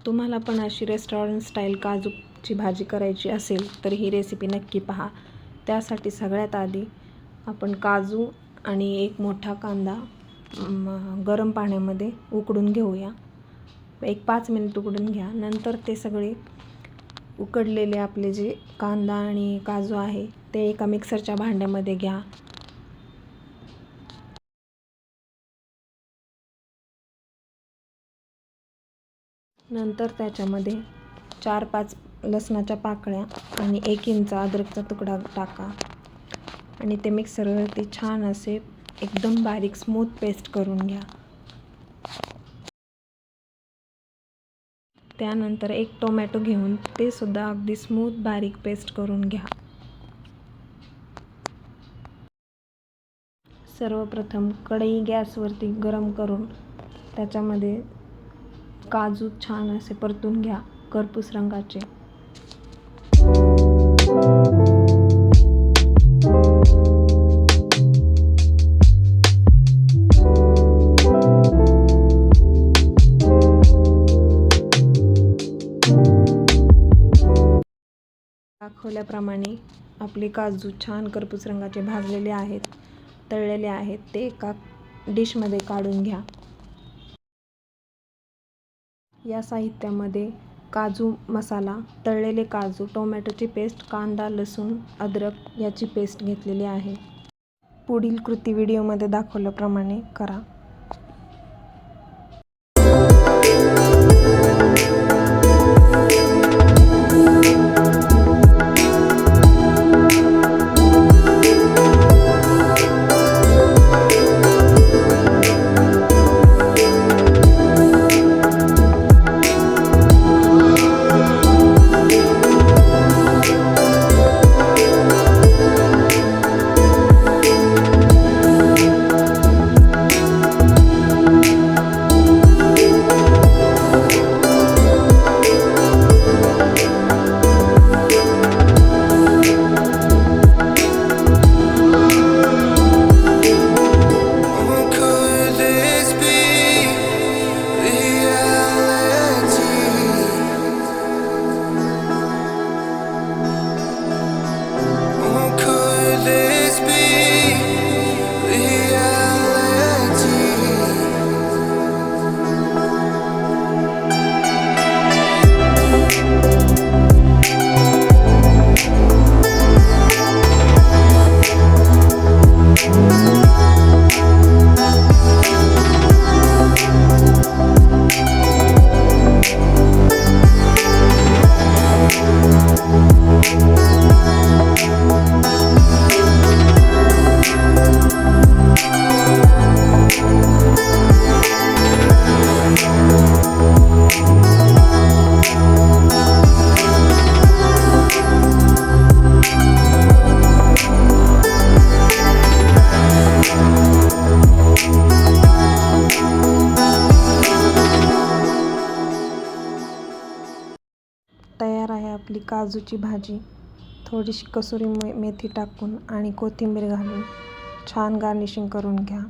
तुम्हाला पण अशी रेस्टॉरंट स्टाईल काजूची भाजी करायची असेल तर ही रेसिपी नक्की पहा। त्यासाठी सगळ्यात आधी आपण काजू आणि एक मोठा कांदा गरम पाण्यामध्ये उकडून घेऊया। 5 मिनिट उकडून घ्या। नंतर ते सगळे उकडलेले आपले जे कांदा आणि काजू आहे ते एका मिक्सरच्या भांड्यामध्ये घ्या। नंतर त्याच्यामध्ये 4-5 लसणाच्या पाकळ्या आणि 1 इंच अद्रकचा तुकडा टाका आणि ते मिक्सरवरती छान असे एकदम बारीक स्मूथ पेस्ट करून घ्या। त्यानंतर 1 टोमॅटो घेऊन ते सुद्धा अगदी स्मूथ बारीक पेस्ट करून घ्या। सर्वप्रथम कढई गॅसवरती गरम करून त्याच्यामध्ये काजू छान असे परतून घ्या करपूस रंगाचे। दाखवल्याप्रमाणे आपले काजू छान करपूस रंगाचे भाजलेले आहेत, तळलेले आहेत, ते एका डिशमध्ये काढून घ्या। या साहित्यामध्ये काजू मसाला, तळलेले काजू, टोमॅटोची पेस्ट, कांदा, लसूण, अद्रक याची पेस्ट घेतलेली आहे। पुढील कृती व्हिडिओमध्ये दाखवल्याप्रमाणे करा। तयार आहे आपली काजूची भाजी। थोडीशी कसुरी मेथी टाकून आणि कोथिंबीर घालून छान गार्निशिंग करून घ्या।